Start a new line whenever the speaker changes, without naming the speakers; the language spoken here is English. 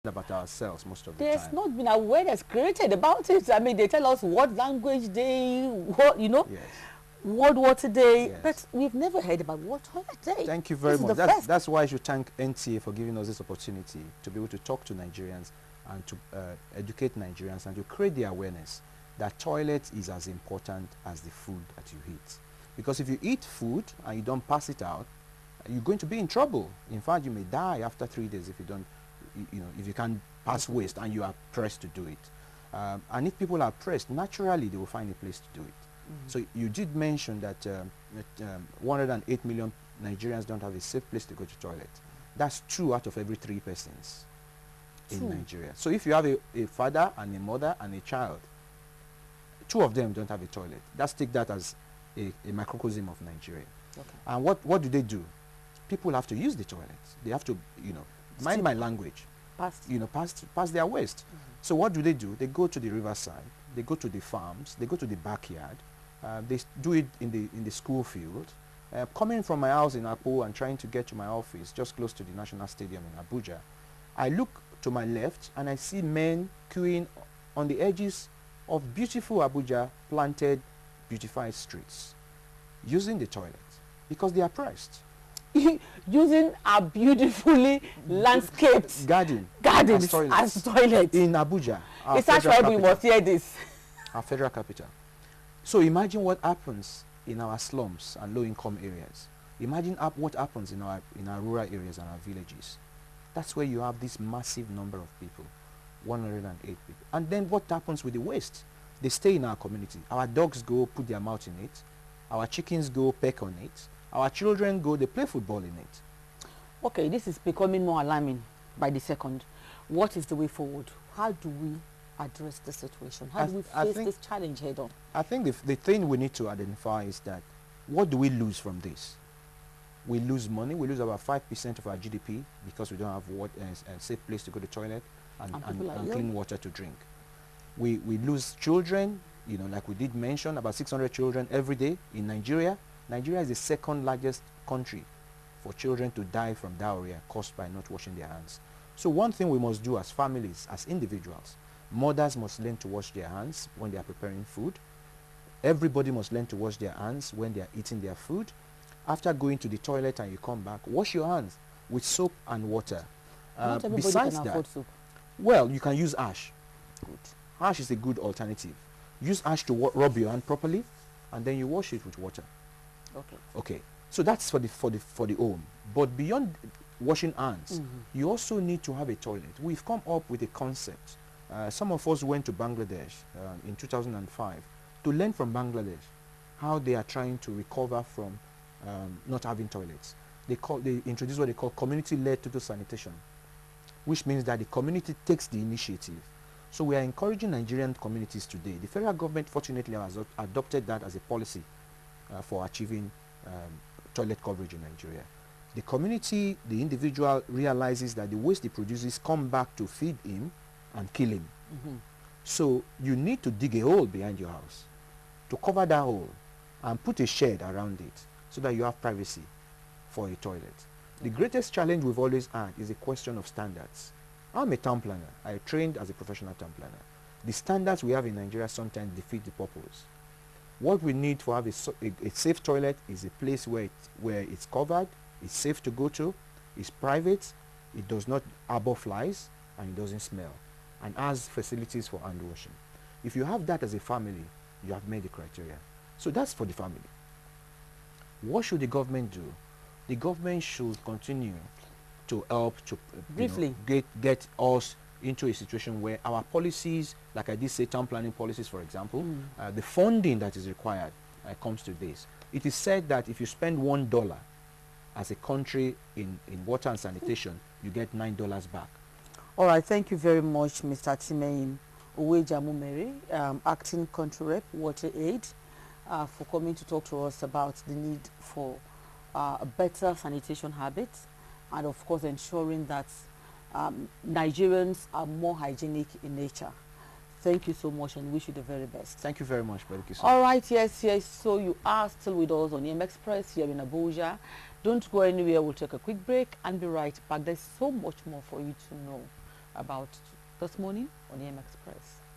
about ourselves most of the
There's
time.
not been awareness created about it. I mean, they tell us what language day, what, you know,
Yes.
World Water Day,
Yes.
but we've never heard about World Toilet Day.
Thank you very
This is
much.
the first.
That's why I should thank NTA for giving us this opportunity to be able to talk to Nigerians and to educate Nigerians and to create the awareness that toilet is as important as the food that you eat. Because if you eat food and you don't pass it out, you're going to be in trouble. In fact, you may die after 3 days if you don't, if you can't pass waste and you are pressed to do it. And if people are pressed, naturally they will find a place to do it. So you did mention that 108 million Nigerians don't have a safe place to go to toilet. That's 2 out of every 3 persons in Nigeria. So if you have a father and a mother and a child, 2 of them don't have a toilet. Let's take that as a microcosm of Nigeria.
Okay.
And what do? People have to use the toilet. They have to, mind my language, pass their waste. So what do? They go to the riverside, they go to the farms, they go to the backyard, they do it in the school field. Coming from my house in Akpo and trying to get to my office just close to the National Stadium in Abuja, I look to my left and I see men queuing on the edges of beautiful Abuja planted, beautified streets, using the toilet because they are pressed.
Using a beautifully landscaped
gardens
as toilets
in Abuja.
It's actually we must hear this.
Our federal capital. So imagine what happens in our slums and low-income areas. Imagine what happens in our rural areas and our villages. That's where you have this massive number of people, 108 people. And then what happens with the waste? They stay in our community. Our dogs go put their mouth in it. Our chickens go peck on it. Our children go, they play football in it.
Okay, this is becoming more alarming by the second. What is the way forward? How do we address the situation? How do we face this challenge head on?
I think the thing we need to identify is that what do we lose from this? We lose money. We lose about 5% of our GDP because we don't have a safe place to go to the toilet and clean water to drink. We lose children, like we did mention, about 600 children every day in Nigeria. Nigeria is the second largest country for children to die from diarrhea caused by not washing their hands. So one thing we must do as families, as individuals, mothers must learn to wash their hands when they are preparing food. Everybody must learn to wash their hands when they are eating their food. After going to the toilet and you come back, wash your hands with soap and water.
Not everybody
Besides
can
that,
afford soap.
well, you can use ash.
Good.
Ash is a good alternative. Use ash to rub your hand properly, and then you wash it with water.
Okay.
Okay. So that's for the home. But beyond washing hands, you also need to have a toilet. We've come up with a concept. Some of us went to Bangladesh in 2005 to learn from Bangladesh how they are trying to recover from not having toilets. They introduced what they call community-led total sanitation, which means that the community takes the initiative. So we are encouraging Nigerian communities today. The federal government, fortunately, has adopted that as a policy for achieving toilet coverage in Nigeria. The community, the individual, realizes that the waste he produces come back to feed him and kill him. So you need to dig a hole behind your house to cover that hole and put a shed around it so that you have privacy for a toilet. The greatest challenge we've always had is a question of standards. I'm a town planner. I trained as a professional town planner. The standards we have in Nigeria sometimes defeat the purpose. What we need to have a safe toilet is a place where it's covered, it's safe to go to, it's private, it does not harbor flies, and it doesn't smell, and has facilities for hand washing. If you have that as a family, you have made the criteria. So that's for the family. What should the government do? The government should continue to help to get us into a situation where our policies, like I did say, town planning policies, for example, the funding that is required comes to this. It is said that if you spend $1 as a country in water and sanitation, you get $9 back.
All right, thank you very much, Mr. Timeyin Uwejamumere, acting country rep, WaterAid, for coming to talk to us about the need for a better sanitation habits, and of course ensuring that Nigerians are more hygienic in nature. Thank you so much and wish you the very best.
Thank you very much, Bariki.
All right, yes. So you are still with us on EM Express here in Abuja. Don't go anywhere. We'll take a quick break and be right back. There's so much more for you to know. about this morning on EM Express.